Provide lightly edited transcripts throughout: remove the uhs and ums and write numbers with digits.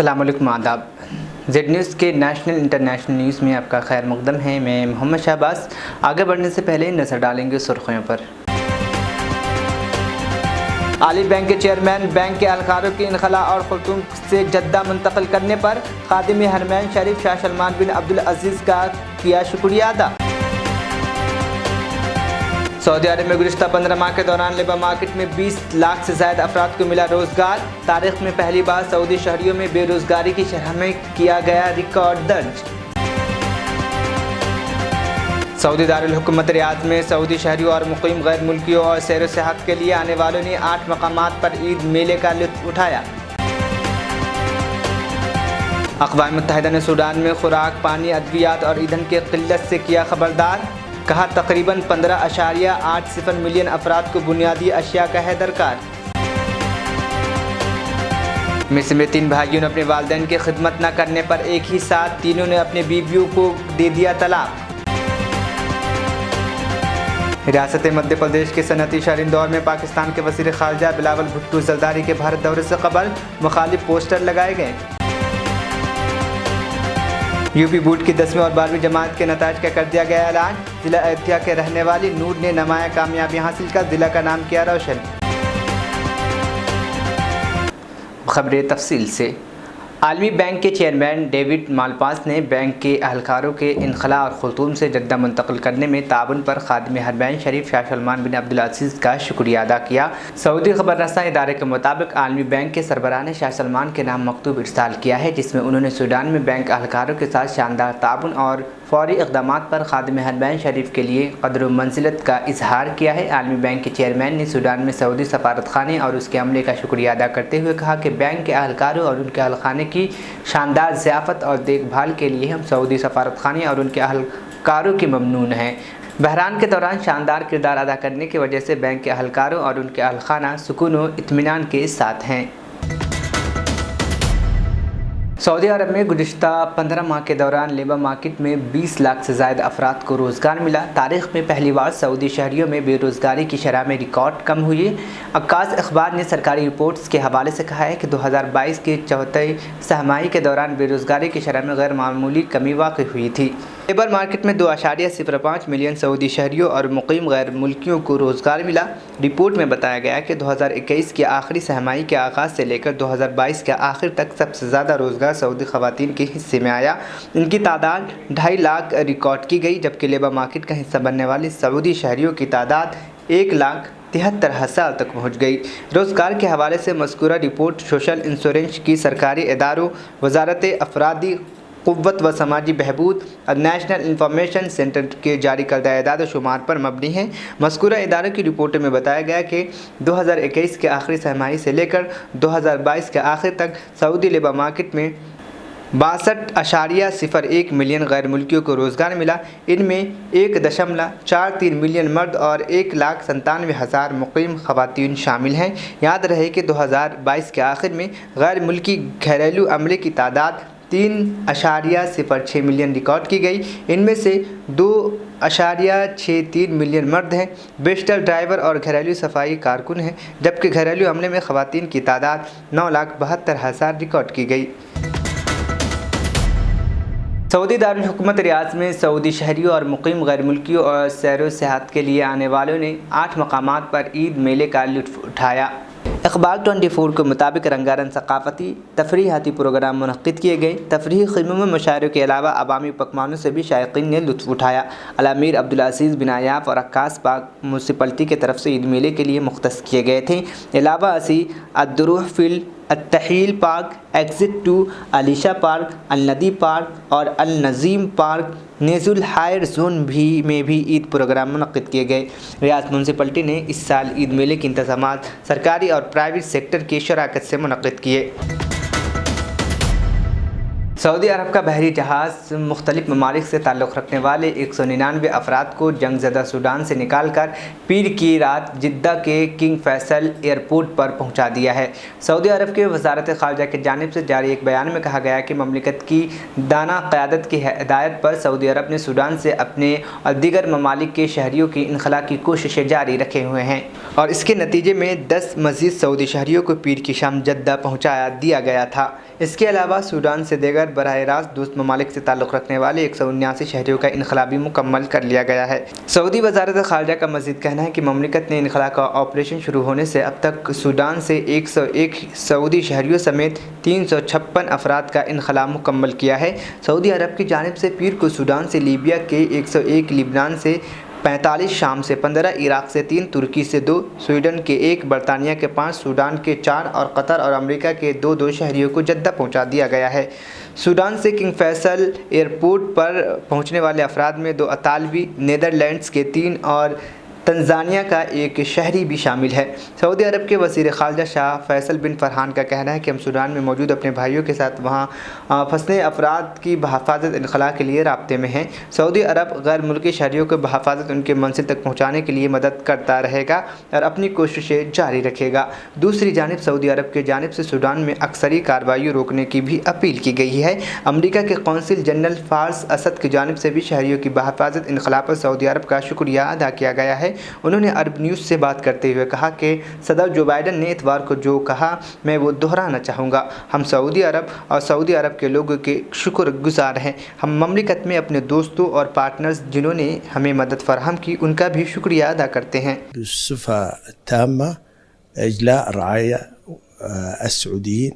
अस्सलाम वालेकुम आदाब। जेड न्यूज़ के नेशनल इंटरनेशनल न्यूज़ में आपका खैर मकदम है। मैं मोहम्मद शहबाज। आगे बढ़ने से पहले नज़र डालेंगे सुर्खियों पर। आली बैंक के चेयरमैन बैंक के अहलकारों के इनखला और खुलतुम से जद्दा मुंतकिल करने पर खादिम हरमैन शरीफ शाह सलमान बिन अब्दुल अजीज़ का किया शुक्रिया अदा। सऊदी अरब में गुज़िश्ता 15 माह के दौरान लेबर मार्केट में 20 लाख से ज़ायद अफराद को मिला रोज़गार। तारीख में पहली बार सऊदी शहरियों में बेरोज़गारी की शरह में किया गया रिकॉर्ड दर्ज। सऊदी दारुल हुकूमत रियाद में सऊदी शहरियों और मुक़ीम गैर मुल्कियों और सैर व सियाहत के लिए आने वालों ने 8 मकामात पर ईद मेले का लुत्फ़ उठाया। अक़वाम मुत्तहिदा ने सूडान में खुराक, पानी, अद्वियात और ईंधन की क़िल्लत से किया खबरदार। कहा तकरीबन 15.80 मिलियन अफराद को बुनियादी अशिया का है दरकार। मिस्र में 3 भाइयों ने अपने वालिदैन की खिदमत न करने पर एक ही साथ तीनों ने अपने बीवियों को दे दिया तलाक। रियासत मध्य प्रदेश के सनती शहर इंदौर में पाकिस्तान के वज़ीर ख़ारजा बिलावल भुट्टो ज़रदारी के भारत दौरे से कबल मुखालिफ पोस्टर लगाए गए। यूपी बोर्ड की 10वीं और 12वीं जमात के नताइज का कर दिया गया ऐलान। ज़िला अयोध्या के रहने वाली नूर ने नुमाया कामयाबी हासिल कर ज़िला का नाम किया रोशन। खबरें तफसील से। आलमी बैंक के चेयरमैन डेविड मालपास ने बैंक के अहलकारों के इनखला और खुलतूम से जद्दा मुंतकिल करने में ताउन पर खादिम हरमैन शरीफ शाह सलमान बिन अब्दुल अजीज़ का शुक्रिया अदा किया। सऊदी खबर रसा इदारे के मुताबिक आलमी बैंक के सरबराह ने शाह सलमान के नाम मकतूब इरसाल किया है, जिसमें उन्होंने सूडान में बैंक अहलकारों के साथ शानदार ताउन और फौरी इक़दामात पर खादिम हरमैन शरीफ के लिए क़द्र मंज़िलत का इजहार किया है। आलमी बैंक के चेयरमैन ने सूडान में सऊदी सफारत खाने और उसके अमले का शुक्रिया अदा करते हुए कहा कि बैंक के अहलकारों और उनके अहलखाने की शानदार ज़ियाफ़त और देखभाल के लिए हम सऊदी सफारत खाने और उनके अहलकारों की ममनून हैं। बहरान के दौरान शानदार किरदार अदा करने की वजह से बैंक के अहलकारों और उनके अहलखाना सुकून व इत्मीनान के साथ हैं। सऊदी अरब में गुज़िश्ता 15 माह के दौरान लेबर मार्केट में 20 लाख से ज़ायद अफराद को रोज़गार मिला। तारीख़ में पहली बार सऊदी शहरियों में बेरोज़गारी की शरह में रिकॉर्ड कम हुई। अक्कास अखबार ने सरकारी रिपोर्ट्स के हवाले से कहा है कि 2022 के चौथाई सहमाही के दौरान बेरोज़गारी की शरह में गैर मामूली कमी वाक़ई हुई थी। लेबर मार्केट में 2.05 मिलियन सऊदी शहरियों और मुक़ीम गैर मुल्कियों को रोज़गार मिला। रिपोर्ट में बताया गया कि 2021 की आखिरी सहमाही के आगाज़ से लेकर 2022 के आखिर तक सबसे ज़्यादा रोज़गार सऊदी ख़वातीन के हिस्से में आया। इनकी तादाद 2.5 लाख रिकॉर्ड की गई, जबकि लेबर मार्केट का हिस्सा बनने वाले सऊदी शहरियों की तादाद 1,73,000 तक पहुँच गई। रोज़गार के हवाले से मज़कूरा रिपोर्ट सोशल इंश्योरेंस की सरकारी इदारों, वजारत अफरादी क़ुव्वत व समाजी बहबूद और नेशनल इंफॉर्मेशन सेंटर के जारी करदा एदाद शुमार पर मबनी है। मज़कूरा इदारों की रिपोर्ट में बताया गया कि 2021 के आखिरी सहमाही से लेकर 2022 के आखिर तक सऊदी लेबर मार्केट में 62.01 मिलियन गैर मुल्कियों को रोज़गार मिला। इनमें 1.43 मिलियन मर्द और 1,97,000 मुक़ीम ख़वातीन शामिल हैं। याद रहे कि 2022 के आखिर में गैर मुल्की घरेलू अमले की तादाद 3.06 मिलियन रिकॉर्ड की गई। इनमें से 2.63 मिलियन मर्द हैं, बेशतर ड्राइवर और घरेलू सफाई कारकुन हैं, जबकि घरेलू अमले में ख़वातीन की तादाद 9,72,000 रिकॉर्ड की गई। सऊदी दारुल हुकूमत रियाद में सऊदी शहरियों और मुक़ीम गैर मुल्कियों और सैर व सियाहत के लिए आने वालों ने 8 मकामात पर ईद मेले का लुत्फ़ उठाया। इक़बाल 24 के मुताबिक रंगारंग सक़ाफ़ती तफरीहाती प्रोग्राम मुनक़्क़िद किए गए। तफरीही ख़िल्मों में मुशायरों के अलावा अवामी पकवानों से भी शायकीन ने लुत्फ़ उठाया। अमीर अब्दुल अज़ीज़ बिन आयाफ़ और अक्कास पाक म्यूनसिपलिटी की तरफ से ईद मेले के लिए मुख्तस किए गए थे। अलावा असी अद्दुरूह फिल अत्तहील पार्क, एग्ज़िट टू अलीशा पार्क, अल-नदी पार्क और अल-नज़ीम पार्क नेज़ुल हायर जोन में भी ईद प्रोग्राम मुनक़्क़िद किए गए। रियाद म्यूनसिपलिटी ने इस साल ईद मेले के इंतज़ामात सरकारी और प्राइवेट सेक्टर की शराकत से मुनक़्क़िद किए। सऊदी अरब का बहरी जहाज़ मुख्तलिफ ममालिक से ताल्लुक़ रखने वाले 199 अफराद को जंगज़दा सूडान से निकाल कर पीर की रात जिद्दा के किंग फैसल एयरपोर्ट पर पहुंचा दिया है। सऊदी अरब के वज़ारत ख़ारजा की जानिब से जारी एक बयान में कहा गया कि ममलिकत की दाना क़यादत की हिदायत पर सऊदी अरब ने सूडान से अपने और दीगर ममालिक के शहरियों की इनखला की कोशिशें जारी रखे हुए हैं और इसके नतीजे में 10 मज़ीद सऊदी शहरियों को पीर की शाम जद्दा पहुँचा दिया गया था। اس کے علاوہ سوڈان سے دیگر براہ راست دوست ممالک سے تعلق رکھنے والے 179 شہریوں کا انخلا بھی مکمل کر لیا گیا ہے۔ سعودی وزارت خارجہ کا مزید کہنا ہے کہ مملکت نے انخلا کا آپریشن شروع ہونے سے اب تک سوڈان سے 101 سعودی شہریوں سمیت 356 افراد کا انخلا مکمل کیا ہے۔ سعودی عرب کی جانب سے پیر کو سوڈان سے لیبیا کے 101، لبنان سے 45، شام سے 15، عراق سے 3، ترکی سے 2، سویڈن کے 1، برطانیہ کے 5، سوڈان کے 4 اور قطر اور امریکہ کے 2 شہریوں کو جدہ پہنچا دیا گیا ہے۔ سوڈان سے کنگ فیصل ایئرپورٹ پر پہنچنے والے افراد میں 2 اطالوی، نیدرلینڈز کے 3 اور تنزانیہ کا 1 شہری بھی شامل ہے۔ سعودی عرب کے وزیر خارجہ شاہ فیصل بن فرحان کا کہنا ہے کہ ہم سوڈان میں موجود اپنے بھائیوں کے ساتھ وہاں پھنسے افراد کی بحفاظت انخلا کے لیے رابطے میں ہیں۔ سعودی عرب غیر ملکی شہریوں کو بحفاظت ان کے منزل تک پہنچانے کے لیے مدد کرتا رہے گا اور اپنی کوششیں جاری رکھے گا۔ دوسری جانب سعودی عرب کی جانب سے سوڈان میں عسکری کارروائیوں روکنے کی بھی اپیل کی گئی ہے۔ امریکہ کے قونصل جنرل فارس اسد کی جانب سے بھی شہریوں کی بحفاظت انخلا پر سعودی عرب کا شکریہ ادا کیا گیا ہے۔ انہوں نے عرب نیوز سے بات کرتے ہوئے کہا کہ صدر جو بائیڈن نے اتوار کو جو کہا میں وہ دہرانا چاہوں گا۔ ہم سعودی عرب اور سعودی عرب کے لوگوں کے شکر گزار ہیں۔ ہم مملکت میں اپنے دوستوں اور پارٹنرز جنہوں نے ہمیں مدد فراہم کی ان کا بھی شکریہ ادا کرتے ہیں۔ بالصفة التامة إجلاء الرعاية السعوديين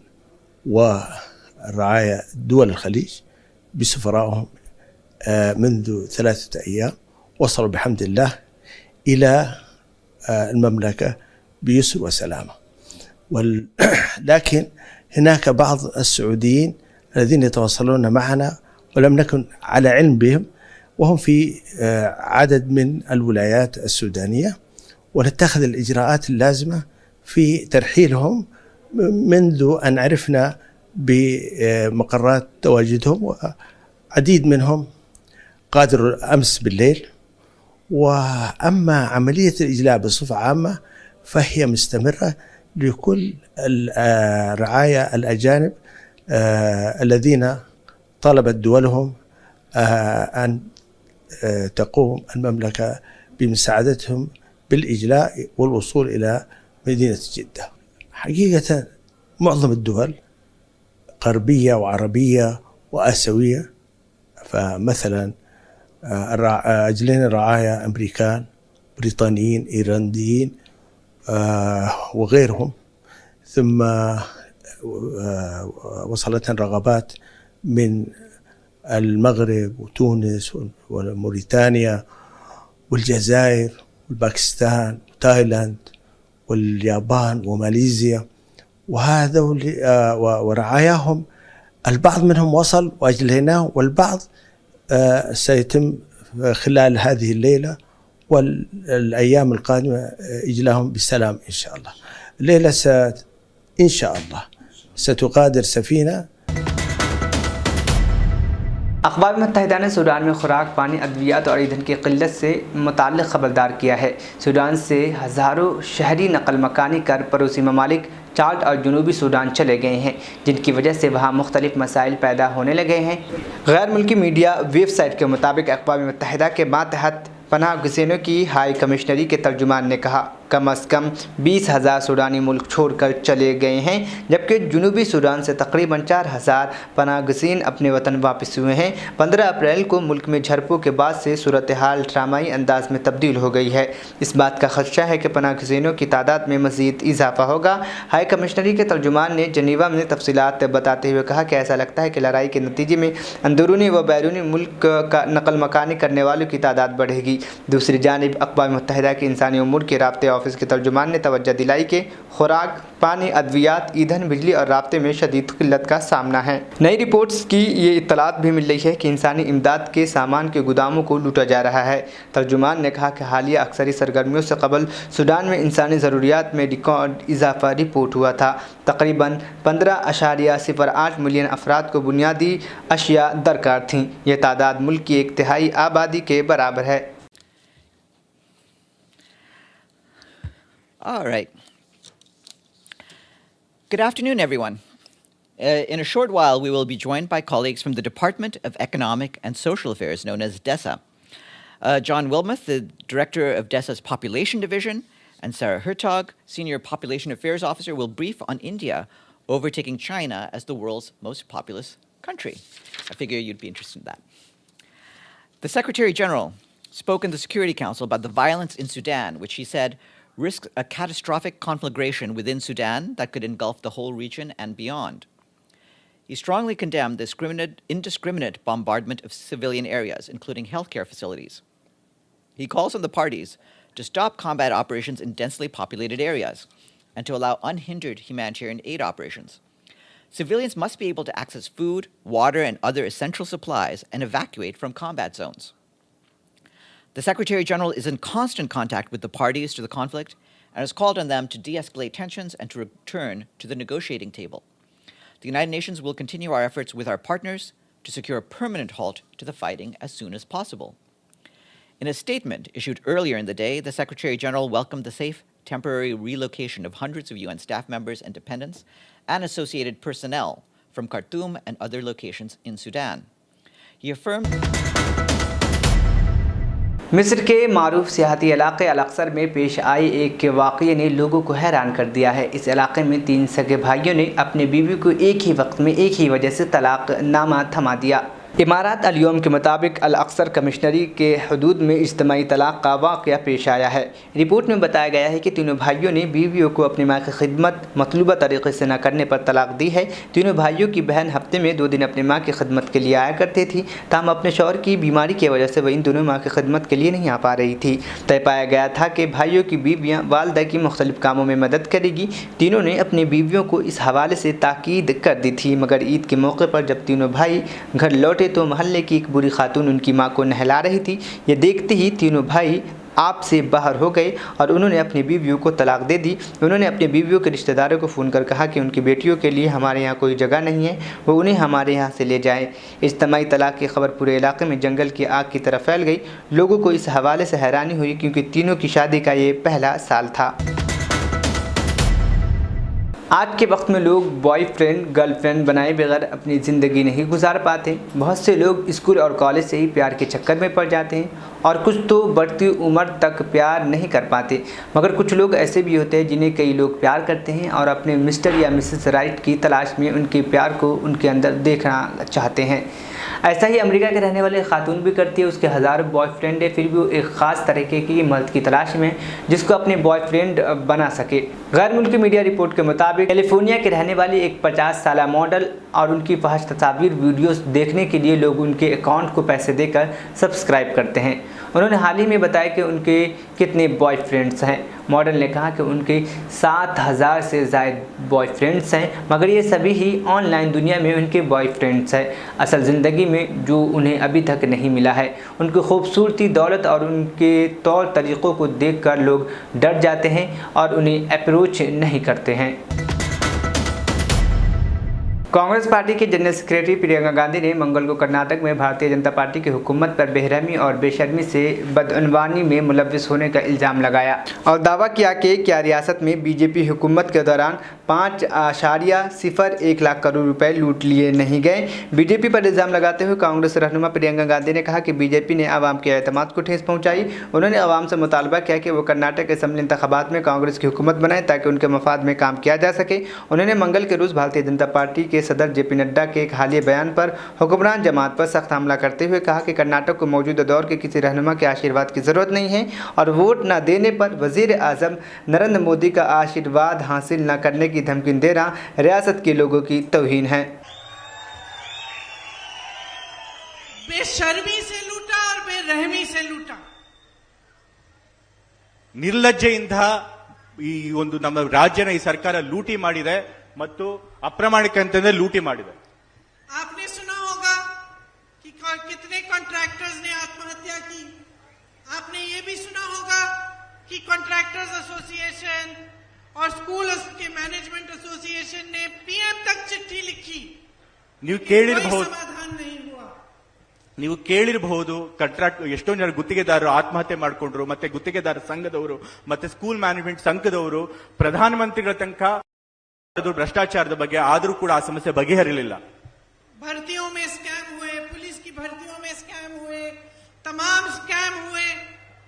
ورعاية دول الخليج بسفرائهم منذ 3 أيام وصلوا بحمد الله إلى المملكة بيسر وسلامة. لكن هناك بعض السعوديين الذين يتواصلون معنا ولم نكن على علم بهم وهم في عدد من الولايات السودانية، ونتخذ الإجراءات اللازمة في ترحيلهم منذ أن عرفنا بمقرات تواجدهم، وعديد منهم قادر أمس بالليل. وأما عملية الإجلاء بصفة عامة فهي مستمرة لكل الرعايا الأجانب الذين طلبت دولهم أن تقوم المملكة بمساعدتهم بالإجلاء والوصول إلى مدينة جدة. حقيقة معظم الدول غربية وعربية وآسيوية، فمثلا أجلين الرعايا أمريكان، بريطانيين، إيرلنديين وغيرهم، ثم وصلتنا رغبات من المغرب وتونس وموريتانيا والجزائر والباكستان وتايلاند واليابان وماليزيا، وهذا ورعاياهم البعض منهم وصل وأجليناه، والبعض سيتم خلال هذه الليلة والأيام القادمة إجلاهم بالسلام إن شاء الله. الليلة إن شاء الله ستغادر سفينة. اقوام متحدہ نے سوڈان میں خوراک، پانی، ادویات اور ایندھن کی قلت سے متعلق خبردار کیا ہے۔ سوڈان سے ہزاروں شہری نقل مکانی کر پڑوسی ممالک چاڈ اور جنوبی سوڈان چلے گئے ہیں، جن کی وجہ سے وہاں مختلف مسائل پیدا ہونے لگے ہیں۔ غیر ملکی میڈیا ویب سائٹ کے مطابق اقوام متحدہ کے ماتحت پناہ گزینوں کی ہائی کمشنری کے ترجمان نے کہا کم از کم 20,000 سوڈانی ملک چھوڑ کر چلے گئے ہیں، جبکہ جنوبی سوڈان سے تقریباً 4,000 پناہ گزین اپنے وطن واپس ہوئے ہیں۔ 15 اپریل کو ملک میں جھڑپوں کے بعد سے صورتحال ڈرامائی انداز میں تبدیل ہو گئی ہے۔ اس بات کا خدشہ ہے کہ پناہ گزینوں کی تعداد میں مزید اضافہ ہوگا۔ ہائی کمشنری کے ترجمان نے جنیوا میں تفصیلات بتاتے ہوئے کہا کہ ایسا لگتا ہے کہ لڑائی کے نتیجے میں اندرونی و بیرونی ملک کا نقل مکانی کرنے والوں کی تعداد بڑھے گی۔ دوسری جانب اقوام متحدہ کے انسانی امور کے رابطے آفس کے ترجمان نے توجہ دلائی کہ خوراک، پانی، ادویات، ایندھن، بجلی اور رابطے میں شدید قلت کا سامنا ہے۔ نئی رپورٹس کی یہ اطلاعات بھی مل رہی ہے کہ انسانی امداد کے سامان کے گوداموں کو لوٹا جا رہا ہے۔ ترجمان نے کہا کہ حالیہ عسکری سرگرمیوں سے قبل سوڈان میں انسانی ضروریات میں ریکارڈ اضافہ رپورٹ ہوا تھا۔ تقریباً 15.08 ملین افراد کو بنیادی اشیاء درکار تھیں۔ یہ تعداد ملک کی 1/3 آبادی کے برابر ہے۔ All right. Good afternoon, everyone. In a short while, we will be joined by colleagues from the Department of Economic and Social Affairs, known as DESA. John Wilmoth, the Director of DESA's Population Division, and Sarah Hertog, Senior Population Affairs Officer, will brief on India overtaking China as the world's most populous country. I figure you'd be interested in that. The Secretary General spoke in the Security Council about the violence in Sudan, which he said risks a catastrophic conflagration within Sudan that could engulf the whole region and beyond. He strongly condemned the indiscriminate bombardment of civilian areas, including healthcare facilities. He calls on the parties to stop combat operations in densely populated areas and to allow unhindered humanitarian aid operations. Civilians must be able to access food, water, and other essential supplies and evacuate from combat zones. The Secretary General is in constant contact with the parties to the conflict and has called on them to de-escalate tensions and to return to the negotiating table. The United Nations will continue our efforts with our partners to secure a permanent halt to the fighting as soon as possible. In a statement issued earlier in the day, the Secretary General welcomed the safe, temporary relocation of hundreds of UN staff members and dependents and associated personnel from Khartoum and other locations in Sudan. He affirmed मिस्र के मारूफ सियाहती इलाके अल-अक्सर में पेश आई एक वाक़ये ने लोगों को हैरान कर दिया है। इस इलाके में 3 सगे भाइयों ने अपनी बीवी को एक ही वक्त में एक ही वजह से तलाक़नामा थमा दिया। इमारात अल-यौम के मुताबिक अल-अक्सर कमिश्नरी के हदूद में इज्तिमाई तलाक़ का वाक़या पेश आया है। रिपोर्ट में बताया गया है कि तीनों भाइयों ने बीवियों को अपनी माँ की खिदमत मतलूबा तरीक़े से न करने पर तलाक़ दी है। तीनों भाइयों की बहन हफ्ते में 2 दिन अपनी माँ की खिदमत के लिए आया करती थी, ताहम अपने शौहर की बीमारी की वजह से वह इन दोनों माँ की खिदमत के लिए नहीं आ पा रही थी। तय पाया गया था कि भाइयों की बीवियाँ वालदा की मुख्तलिफ़ कामों में मदद करेगी। तीनों ने अपनी बीवियों को इस हवाले से ताकीद कर दी थी, मगर ईद के मौके पर जब तीनों भाई घर लौटे तो महल्ले की एक बूढ़ी खातून उनकी मां को नहला रही थी। ये देखते ही तीनों भाई आप से बाहर हो गए और उन्होंने अपनी बीवियों को तलाक दे दी। उन्होंने अपने बीवियों के रिश्तेदारों को फ़ोन कर कहा कि उनकी बेटियों के लिए हमारे यहाँ कोई जगह नहीं है, वो उन्हें हमारे यहाँ से ले जाएं। इज्तिमाई तलाक की खबर पूरे इलाके में जंगल की आग की तरह फैल गई। लोगों को इस हवाले से हैरानी हुई क्योंकि तीनों की शादी का ये पहला साल था। आज के वक्त में लोग बॉयफ्रेंड गर्लफ्रेंड बनाए बगैर अपनी ज़िंदगी नहीं गुजार पाते। बहुत से लोग स्कूल और कॉलेज से ही प्यार के चक्कर में पड़ जाते हैं और कुछ तो बढ़ती उम्र तक प्यार नहीं कर पाते, मगर कुछ लोग ऐसे भी होते हैं जिन्हें कई लोग प्यार करते हैं और अपने मिस्टर या मिसेस राइट की तलाश में उनके प्यार को उनके अंदर देखना चाहते हैं। ऐसा ही अमेरिका के रहने वाले खातून भी करती है। उसके हज़ारों बॉयफ्रेंड है, फिर भी वो एक ख़ास तरीके की मर्द की तलाश में जिसको अपने बॉयफ्रेंड बना सके। गैर मुल्की मीडिया रिपोर्ट के मुताबिक कैलिफोर्निया के रहने वाली एक 50 साला मॉडल और उनकी फहश तस्वीर वीडियोस देखने के लिए लोग उनके अकाउंट को पैसे देकर सब्सक्राइब करते हैं। उन्होंने हाल ही में बताया कि उनके कितने बॉयफ्रेंड्स हैं। मॉडल ने कहा कि उनके 7000 से ज़्यादा बॉयफ्रेंड्स हैं, मगर ये सभी ही ऑनलाइन दुनिया में उनके बॉयफ्रेंड्स हैं। असल ज़िंदगी में जो उन्हें अभी तक नहीं मिला है। उनकी खूबसूरती, दौलत और उनके तौर तरीक़ों को देखकर लोग डर जाते हैं और उन्हें अप्रोच नहीं करते हैं। कांग्रेस पार्टी के जनरल सेक्रेटरी प्रियंका गांधी ने मंगल को कर्नाटक में भारतीय जनता पार्टी की हुकूमत पर बेरहमी और बेशर्मी से बदअनवानी में मुलव्विस होने का इल्ज़ाम लगाया और दावा किया कि क्या रियासत में बीजेपी हुकूमत के दौरान 5.01 लाख करोड़ रुपए लूट लिए नहीं गए। बीजेपी पर इल्ज़ाम लगाते हुए कांग्रेस रहनुमा प्रियंका गांधी ने कहा कि बीजेपी ने आवाम के एतमाद को ठेस पहुँचाई। उन्होंने आवाम से मुतालबा किया कि वो कर्नाटक असम्बली इंतखाबात में कांग्रेस की हुकूमत बनाए ताकि उनके मफाद में काम किया जा सके। उन्होंने मंगल के रोज़ भारतीय जनता पार्टी के सदर जेपी नड्डा के एक हालिया बयान पर हुक्मरान जमात पर सख्त हमला करते हुए कहा कि कर्नाटक को मौजूदा दौर के किसी रहनुमा के आशीर्वाद की ज़रूरत नहीं है और वोट न देने पर वज़ीर आज़म नरेंद्र मोदी का आशीर्वाद हासिल न करने की धमकी देना रियासत के लोगों की तौहीन है। बेशर्मी से लूटा और बेरहमी से लूटा। ನಿರ್ಲಜ್ಜೆಯಿಂದ ಈ ಒಂದು ನಮ್ಮ ರಾಜ್ಯನ ಈ ಸರ್ಕಾರ ಲೂಟಿ ಮಾಡಿದೆ ಮತ್ತು ಅಪ್ರಾಮಾಣಿಕ ಅಂತಂದ್ರೆ ಲೂಟಿ ಮಾಡಿದೆ। आपने सुना होगा कि कितने कॉन्ट्रैक्टर्स ने आत्महत्या की। आपने ये भी सुना होगा कि कॉन्ट्रैक्टर्स एसोसिएशन और स्कूल के मैनेजमेंट एसोसिएशन ने पीएम तक चिट्ठी लिखी। ನೀವು ಕೇಳಿರಬಹುದು, समाधान नहीं हुआ। ನೀವು ಕೇಳಿರಬಹುದು ಕಾಂಟ್ರಾಕ್ಟ್ ಎಷ್ಟೊಂದು ಜನ ಗುತ್ತಿಗೆದಾರರು ಆತ್ಮಹತ್ಯೆ ಮಾಡಿಕೊಂಡ್ರು, ಮತ್ತೆ ಗುತ್ತಿಗೆದಾರ ಸಂಘದವರು ಮತ್ತೆ ಸ್ಕೂಲ್ ಮ್ಯಾನೇಜ್ಮೆಂಟ್ ಸಂಘದವರು ಪ್ರಧಾನಮಂತ್ರಿಗಳ ತನಕ ಭ್ರಷ್ಟಾಚಾರದ ಬಗ್ಗೆ ಆದರೂ ಕೂಡ ಆ ಸಮಸ್ಯೆ ಬಗೆಹರಿಲಿಲ್ಲ। भर्तियों में स्कैम हुए, पुलिस की भर्तियों में स्कैम हुए, तमाम स्कैम हुए,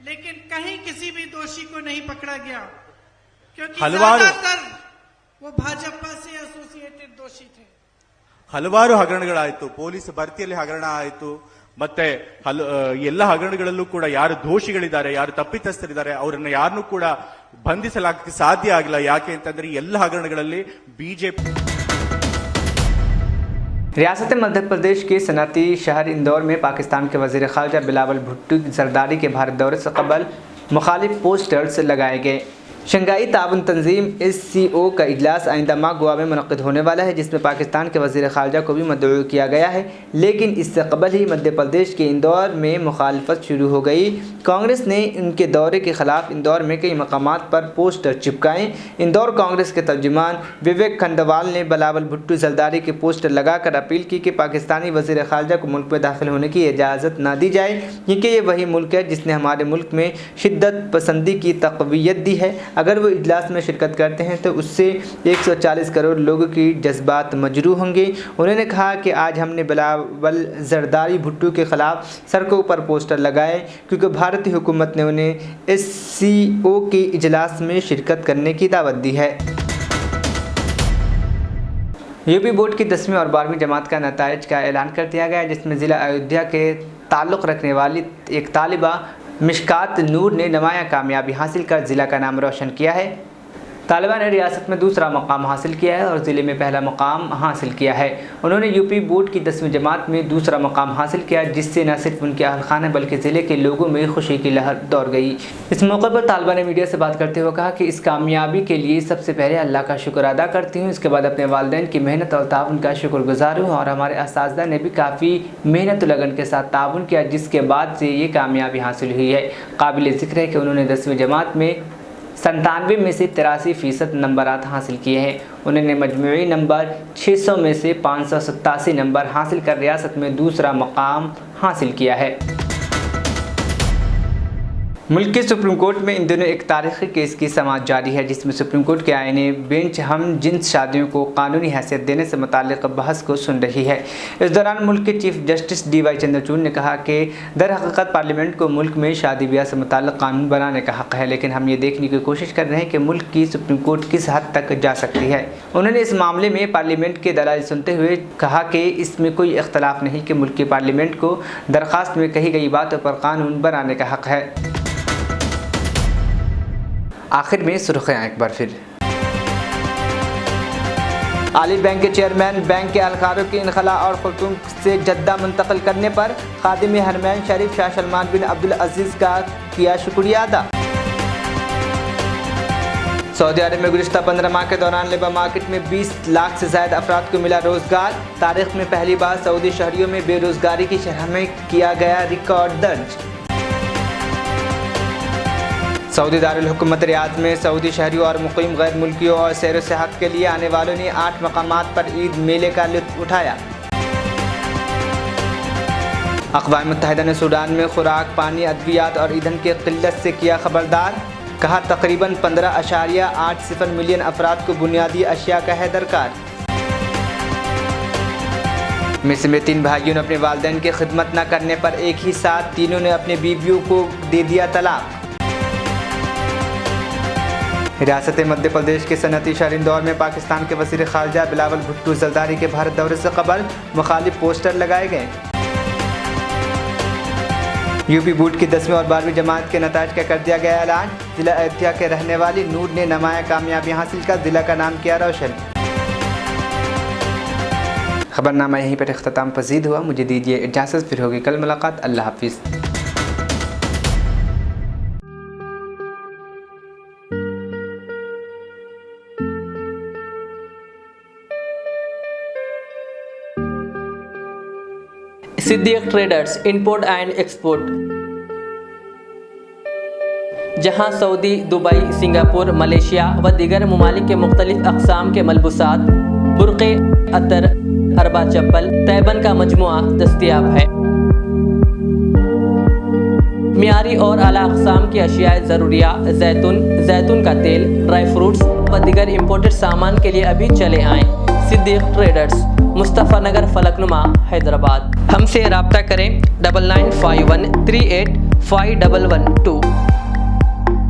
लेकिन कहीं किसी भी दोषी को नहीं पकड़ा गया क्योंकि ज्यादातर वो भाजपा से एसोसिएटेड दोषी थे। ಹಲವಾರು ಹಗರಣಗಳಾಯಿತು, ಪೊಲೀಸ್ ಭರ್ತಿಯಲ್ಲಿ ಹಗರಣ ಆಯಿತು, ಮತ್ತೆ ಎಲ್ಲ ಹಗರಣಗಳಲ್ಲೂ ಕೂಡ ಯಾರು ದೋಷಿಗಳಿದ್ದಾರೆ, ಯಾರು ತಪ್ಪಿತಸ್ಥರಿದ್ದಾರೆ ಅವರನ್ನ ಯಾರನ್ನೂ ಕೂಡ ಬಂಧಿಸಲಾಗಕ್ಕೆ ಸಾಧ್ಯ ಆಗಿಲ್ಲ. ಯಾಕೆ ಅಂತಂದ್ರೆ ಎಲ್ಲ ಹಗರಣಗಳಲ್ಲಿ ಬಿಜೆಪಿ. रियासत मध्य प्रदेश के सनती शहर इंदौर में पाकिस्तान के वज़ीर ख़ारजा बिलावल भुट्टो की जरदारी के भारत दौरे से कबल मुखालिफ पोस्टर्स लगाए गए। शंघाई ताउन तंजीम SCO का इजलास आइंदा माह गोवा में मुनक़्क़िद होने वाला है, जिसमें पाकिस्तान के वज़ीर ख़ारजा को भी मदऊ किया गया है, लेकिन इससे कबल ही मध्य प्रदेश के इंदौर में मुखालफत शुरू हो गई। कांग्रेस ने उनके दौरे के ख़िलाफ़ इंदौर में कई मकामात पर पोस्टर चिपकाए। इंदौर कांग्रेस के तर्जुमान विवेक खंडवाल ने बिलावल भुट्टो जरदारी के पोस्टर लगाकर अपील की कि पाकिस्तानी वज़ीर ख़ारजा को मुल्क में दाखिल होने की इजाज़त ना दी जाए, क्योंकि ये वही मुल्क है जिसने हमारे मुल्क में शिद्दत पसंदी की तक़वियत दी है। अगर वो इजलास में शिरकत करते हैं तो उससे 140 करोड़ लोगों की जज्बात मजरू होंगे। उन्होंने कहा कि आज हमने बिलावल जरदारी भुट्टो के ख़िलाफ़ सड़कों पर पोस्टर लगाए क्योंकि भारतीय हुकूमत ने उन्हें SCO के इजलास में शिरकत करने की दावत दी है। यूपी बोर्ड की 10वीं और 12वीं जमात का नताइज का ऐलान कर दिया गया, जिसमें ज़िला अयोध्या के ताल्लुक़ रखने वाली एक तालिबा मिशकात नूर ने नुमायां कामयाबी हासिल कर ज़िला का नाम रोशन किया है। तालिबा ने रियासत में दूसरा मकाम हासिल किया है और ज़िले में पहला मकाम हासिल किया है। उन्होंने यूपी बोर्ड की 10वीं जमात में दूसरा मकाम हासिल किया, जिससे न सिर्फ उनके अहल खाने बल्कि ज़िले के लोगों में खुशी की लहर दौड़ गई। इस मौके पर तालिबा ने मीडिया से बात करते हुए कहा कि इस कामयाबी के लिए सबसे पहले अल्लाह का शुक्र अदा करती हूँ, इसके बाद अपने वालिदैन की मेहनत और ताउन का शुक्रगुजार हूँ और हमारे असातिज़ा ने भी काफ़ी मेहनत लगन के साथ ताउन किया, जिसके बाद से ये कामयाबी हासिल हुई है। काबिल ज़िक्र है कि उन्होंने 10वीं जमात में 97 में से 83% नंबरात हासिल किए हैं। उन्होंने मजमूई नंबर 600 में से 587 नंबर हासिल कर रियासत में दूसरा मकाम हासिल किया है। मुल्क के सुप्रीम कोर्ट में इन दिनों एक तारीखी केस की समाअत जारी है, जिसमें सुप्रीम कोर्ट के आईनी बेंच हम जिन्स शादियों को कानूनी हैसियत देने से मुताल्लिक़ बहस को सुन रही है। इस दौरान मुल्क के चीफ जस्टिस DY चंद्रचूड़ ने कहा कि दर हकीकत पार्लियामेंट को मुल्क में शादी ब्याह से मुताल्लिक़ कानून बनाने का हक़ है, लेकिन हम ये देखने की कोशिश कर रहे हैं कि मुल्क की सुप्रीम कोर्ट किस हद तक जा सकती है। उन्होंने इस मामले में पार्लियामेंट के दलाइल सुनते हुए कहा कि इसमें कोई इख्तलाफ नहीं कि मुल्क की पार्लियामेंट को दरख्वास्त में कही गई बातों पर कानून बनाने का हक़ है। आखिर में सुर्खियाँ एक बार फिर। आली बैंक के चेयरमैन बैंक के अहलकारों के इनखला और खुर्तुम से जद्दा मुंतकिल करने पर खादिम हरमैन शरीफ शाह सलमान बिन अब्दुल अजीज़ का किया शुक्रिया अदा। सऊदी अरब में गुज़िश्ता 15 माह के दौरान लेबर मार्केट में 20 लाख से ज़्यादा अफराद को मिला रोज़गार। तारीख में पहली बार सऊदी शहरियों में बेरोज़गारी की शरह में किया गया रिकॉर्ड दर्ज। सऊदी दारुल हुकूमत रियाद में सऊदी शहरियों और मुकीम गैर मुल्कियों और सैर सेहत के लिए आने वालों ने 8 मकामात पर ईद मेले का लुत्फ़ उठाया। अक़वाम मुत्तहिदा ने सूडान में खुराक, पानी, अद्वियात और ईंधन की क़िल्लत से किया खबरदार। कहा तकरीबन 15.80 मिलियन अफराद को बुनियादी अशिया का है दरकार। मिस्र में 3 भाइयों ने अपने वालिदैन की खिदमत न करने पर एक ही साथ तीनों ने अपने बीवियों को दे दिया तलाक। रियासत मध्य प्रदेश के सनती शहर इंदौर में पाकिस्तान के वज़ीर ख़ारजा बिलावल भुट्टो जरदारी के भारत दौरे से कबल मुखालिफ पोस्टर लगाए गए। यूपी बोर्ड की 10वीं और 12वीं जमात के नताइज का कर दिया गया ऐलान। ज़िला अयोध्या के रहने वाली नूर ने नुमायां कामयाबी हासिल कर ज़िला का नाम किया रोशन। खबरनामा यहीं पर इख्तिताम पजीद हुआ। मुझे दीजिए इजाज़त, फिर होगी कल मुलाकात। अल्लाह हाफिज़। Siddique traders import and export, जहां सऊदी, दुबई, सिंगापुर, मलेशिया व दीगर ममालिक के मुख्तलिफ अक़साम के मलबूसात, बुर्क़े, अतर, अरबा चप्पल, तैबन का मजमुआ दस्तयाब है। मियारी और आला अक़साम की अशियाए ज़रूरिया, जैतून का तेल, ड्राई फ्रूट्स व दीगर इम्पोर्टेड सामान के लिए अभी चले आएँ। सिद्दीक ट्रेडर्स, मुस्तफ़ा नगर, फलकनुमा, हैदराबाद। हमसे रब्ता करें 9951385112।